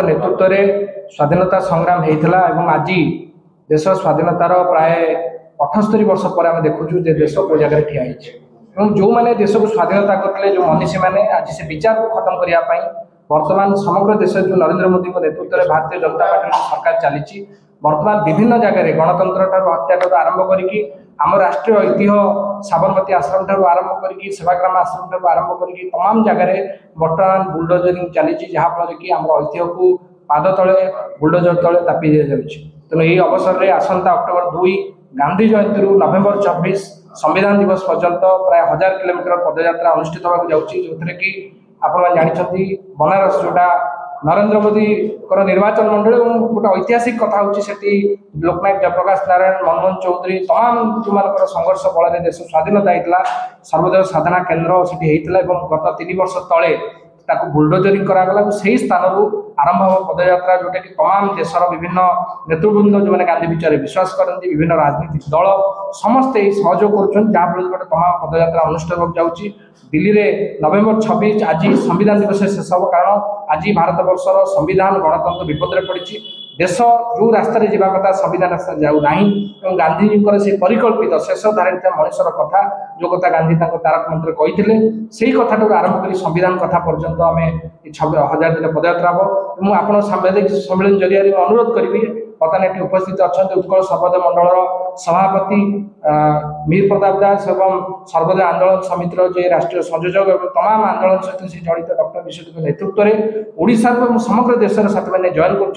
नेतृत्व में स्वाधीनता संग्राम होता है। आज देश स्वाधीनतार प्राय 78 वर्ष पर आम देखुचु देश को जगह ठिया जो मैंने देश को स्वाधीनता करते जो मनीषी मैंने आज से विचार को खत्म करने वर्तमान समग्र देश जो नरेंद्र मोदी नेतृत्व में भारतीय जनता पार्टी सरकार चली वर्तमान विभिन्न जगह गणतंत्र हत्या आरंभ करके आम राष्ट्रीय ऐतिह्य साबरमती आश्रम ठार आरंभ करके सेवाग्राम आश्रम ठार आरंभ करके तमाम जगह बर्तमान बुलडोजरिंग चली जहाँफल कि आम ऐतिह्य को पाद तले बुलडोजर तले तापी दि जाऊँगी। तेणु यही अवसर में आसंता अक्टोबर 2 गांधी जयंती नवेम्बर 24 संविधान दिवस पर्यंत प्राय 1000 किलोमीटर पदयात्रा अनुष्ठित होगा जाऊँगी जो कि आपण जानते बनारस जोटा नरेंद्र मोदी निर्वाचन मंडल गोटे ऐतिहासिक कथा हूँ लोकनायक जयप्रकाश नारायण मनमोहन चौधरी तमाम जो संघर्ष बल देश स्वाधीनता होता सर्वोदय साधना केन्द्र से गत 3 वर्ष तले बुलडोजरिंग करागला से स्थान आरंभ हो पदयात्रा जोटा कि तमाम देशर विभिन्न नेतृवृंद जो मैंने गांधी विचार विश्वास करते विभिन्न राजनीतिक दल समस्ते सहयोग कर गोटे तमाम पदयात्रा अनुष्ठित होगा जाऊँगी दिल्ली में नवेम्बर 26 आज संविधान दिवस शेष हो कारण आज भारत वर्षर संविधान गणतंत्र विपद में पड़ी देश जो रास्ता जावा कथा संविधान रास्ता जाऊना गांधीजी से परिकल्पित शेष धारित मनुष्यर कथा जो कथा गांधी तारक मंत्र कहते से कथा आरंभ कर संविधान कथा पर्यंत आम 1000 दिन पदयात्रा हम आप सांबादिक सम्मेलन जरिया अनुरोध करी बर्तमान ये उपस्थित अच्छा उत्कल सर्वोदय मंडल सभापति मीर प्रताप दास एवं सर्वोदय आंदोलन समितिर जो राष्ट्रीय संयोजक और तमाम आंदोलन सहित जड़ित डॉक्टर विश्वजित नेतृत्व में ओडिशा समग्र देश साथी मैंने जॉइन कर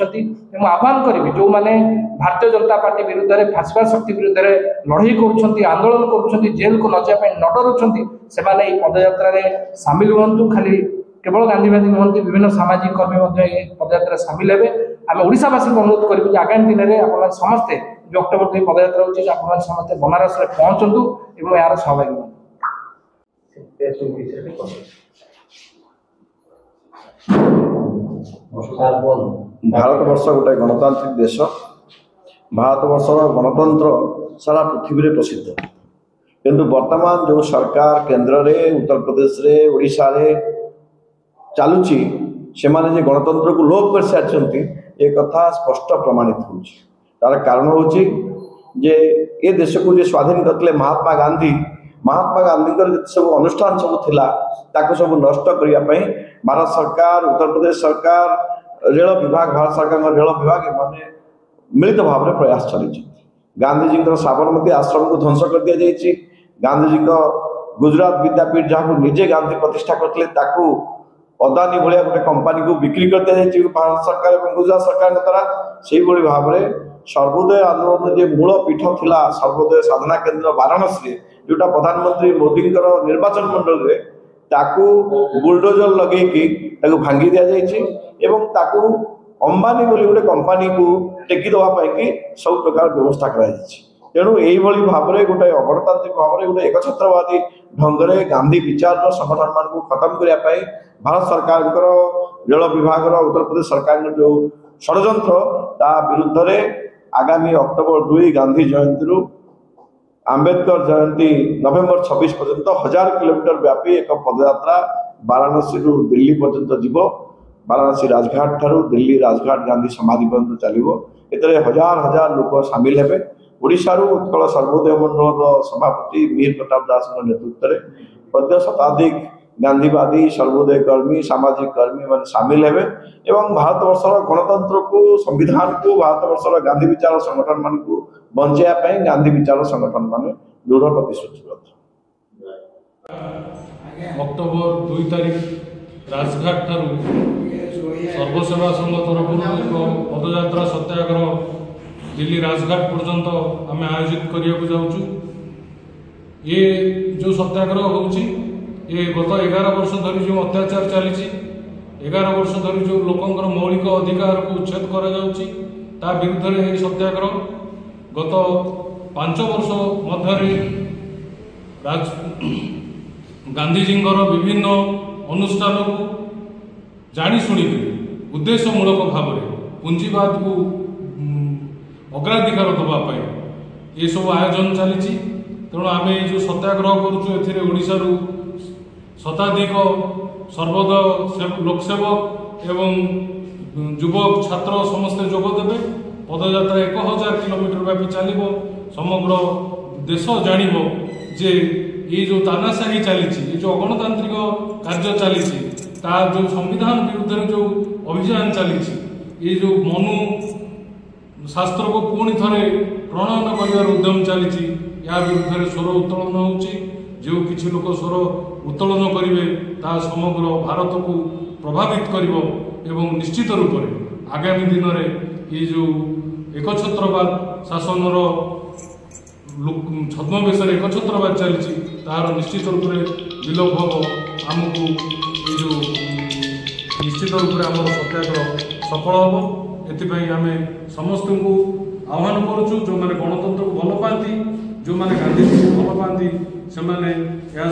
आह्वान करी जो मैंने भारतीय जनता पार्टी विरुद्ध में फासिबाद शक्ति विरुद्ध में लड़ई कर आंदोलन कर जेल को न जाए न डरुंच से पदयात्रा सामिल हूँ खाली केवल गांधीवादी नुहति विभिन्न सामाजिक कर्मी पदयात्रा सामिल हे आम ओडावासी को अनुरोध करूँ कि आगामी दिन में आप समस्ते जो अक्टोबर 2 पदयात्रा होती आप समस्ते बनारस में पहुंचतु और यार सहभागी भारत वर्ष गोटे गणतांत्रिक देश भारत वर्षर गणतंत्र सारा पृथ्वी में प्रसिद्ध किंतु वर्तमान जो सरकार केंद्र में उत्तर प्रदेश रे ओडिशा रे चलुची से माने गणतंत्र को लोप कर सारी एक कथा स्पष्ट प्रमाणित होर कारण हूँ ये देश को स्वाधीन करते महात्मा गांधी सब अनुष्ठान सब थिला ताको सब नष्ट करने भारत सरकार उत्तर प्रदेश सरकार रेल विभाग भारत सरकार रेल विभाग माने मिलित भाव में प्रयास चली गांधीजी साबरमती आश्रम को ध्वंस कर दि जाइए गांधीजी गुजरात विद्यापीठ जहाँ निजे गांधी प्रतिष्ठा करते अदानी भाया गोटे कंपानी को बिक्री कर दी भारत सरकार और गुजरात सरकार द्वारा से भाव में सर्वोदय आंदोलन जो मूल पीठ थिला सर्वोदय साधना केन्द्र वाराणसी जोटा प्रधानमंत्री मोदी निर्वाचन मंडल रे ताकू बुलडोजर लगे भांगी दि जाइए अंबानी बोली गोटे कंपानी को टेकी देवाई कि सब प्रकार व्यवस्था कर तेणु यही भाव में गोटे अगणतांत्रिक भाव में गोटे एकछत्रवादी ढंग से गांधी विचार संगठन मान को खत्म करने भारत सरकार रेल विभाग उत्तर प्रदेश सरकार जो षड्यंत्र ता विरुद्ध में आगामी अक्टोबर 2 गांधी जयंती आंबेडकर जयंती नवेम्बर 26 पर्यंत 1000 किलोमीटर व्यापी एक पदयात्रा वाराणसी दिल्ली पर्यंत जीव वाराणसी राजघाट ठारू दिल्ली राजघाट गांधी समाधि पर्यंत चलो ए हजार हजार लोक सामिल हे ओडिशा उत्कल सर्वोदय मंडल सभापति मीर प्रताप दास नेतृत्व में प्रदेश शताधिक गांधीवादी सर्वोदय कर्मी सामाजिक कर्मी मान सामिल हे एवं भारत वर्षर गणतंत्र को संविधान को भारत वर्षर गांधी विचार संगठन मान को बचाई गांधी विचार संगठन मान दृढ़ प्रतिश्रुतिबद्ध। अक्टोबर 2 तारीख राजघाट ठारू सर्वसेवा संघ तरफ पदयात्रा सत्याग्रह दिल्ली राजघाट पर्यंत आम आयोजित करने जाऊँ ये जो सत्याग्रह होची ये गत 11 वर्ष धरी जो अत्याचार चली 11 वर्ष धरी जो लोकंर मौलिक अधिकार को उच्छेद करा जाउची ता विरुद्ध में सत्याग्रह गत 5 वर्ष मध्य गांधीजी विभिन्न अनुष्ठान को जाशुणी उद्देश्यमूलक भाव में पुंजीवाद को अग्राधिकार देवाई ये सब आयोजन चली तेणु आम जो सत्याग्रह करुचु ओडिशा शताधिक सर्वोदय लोकसेवक एवं युवक छात्र समस्ते जोगदेवे। पदयात्रा 1000 किलोमीटर व्यापी चलो। समग्र देश जान जे ये जो तानाशाही चली जो अगणतांत्रिक कार्य चली जो संविधान विरुद्ध जो अभियान चली ये जो मनु शास्त्र को पुणी थे प्रणयन कर उद्यम चली या विरुद्ध स्वर उत्तोलन हो किसी लोक स्वर उत्तोलन करेंगे समग्र भारत को प्रभावित कर निश्चित रूप से आगामी दिन में ये जो एकछत्रवाद शासनर छद्मवेश एकछत्रवाद चली तार निश्चित रूप से विलोप हम आमको ये जो निश्चित रूप से आम सत्याग्रह सफल हम। एपाई आम समस्त को आह्वान करुचु जो मैंने गणतंत्र को भल पाती जो मैंने गांधी को भल पाती से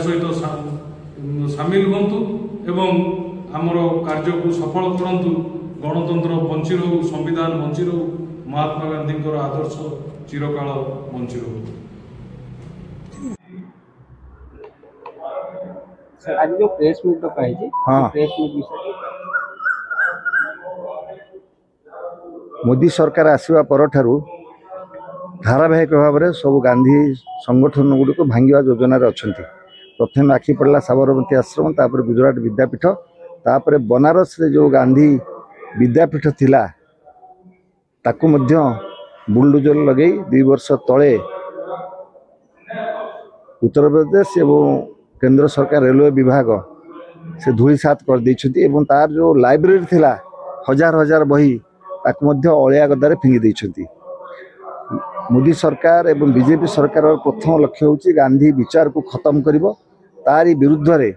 सहित सामिल हूँ एवं आमर कार्य को सफल करूँ। गणतंत्र बंची रहू, संविधान बंची रहू, महात्मा गांधी आदर्श चिरकाल बंची रहू। आज जो प्रेस मीट डकाई हाँ प्रेस मीट विषय मोदी सरकार आसवा पर धारावाहिक भाव में सब गांधी संगठन गुड़िक भांगा योजन अच्छा। प्रथम आखि पड़ा साबरमती आश्रम, तापर गुजरात विद्यापीठ, तापर बनारस रे जो गांधी विद्यापीठ थिला ताकू मध्य बुलडोजर लगे 2 वर्ष तले उत्तर प्रदेश एवं केंद्र सरकार रेलवे विभाग से धूलिसात कर देइछथि एवं तार जो लाइब्रेरी थिला हजार हजार बही ताकू मध्य अलिया गदारे फिंगी देइछथि। मोदी सरकार एवं बीजेपी सरकार प्रथम लक्ष्य होची गांधी विचार को खत्म करिवो। तारी विरुद्ध रे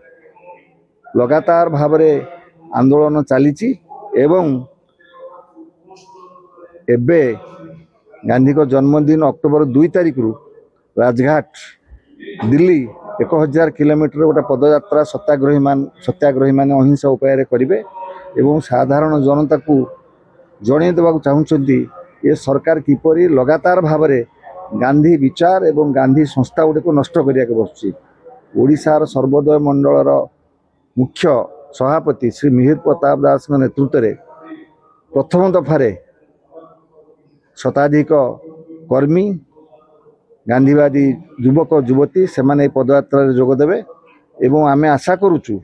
लगातार भाव में आंदोलन चली एवं एबे गांधी को जन्मदिन अक्टोबर 2 तारिख रु राजघाट दिल्ली 1000 किलोमीटर गोटे पदयात्रा सत्याग्रही मान अहिंसा उपाय करेंगे एवं साधारण जनता को जन देवा चाहते ये सरकार किपरि लगातार भाव में गांधी विचार एवं गांधी संस्था गुड़ी को नष्ट करने बसुची। ओडिशार सर्वोदय मंडलर मुख्य सभापति श्री मिहिर प्रताप दास नेतृत्व में प्रथम दफारे शताधिक कर्मी गांधीवादी युवक युवती से माने पदयात्रा जोगदेवे एवं आम आशा करुचु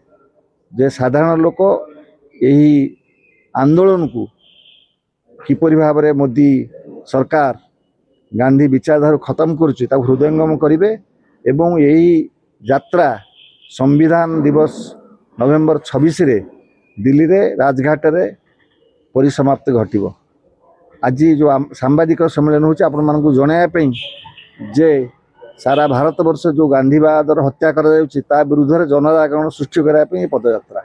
जे साधारण लोक यही आंदोलन को किपरि भाव में मोदी सरकार गांधी विचारधारा खत्म करुच्ची हृदयंगम करेंगे एवं यही यात्रा संविधान दिवस नवेम्बर 26 रे दिल्ली रे राजघाट रे परिसमाप्ति घटिबो। आज जो सांबादिक सम्मेलन होची आपण मानकु जणाया जे सारा भारत वर्ष जो गांधीवाद हत्या करा जाउची ता विरुद्ध रे जनजागरण सृष्टि करा पदयात्रा।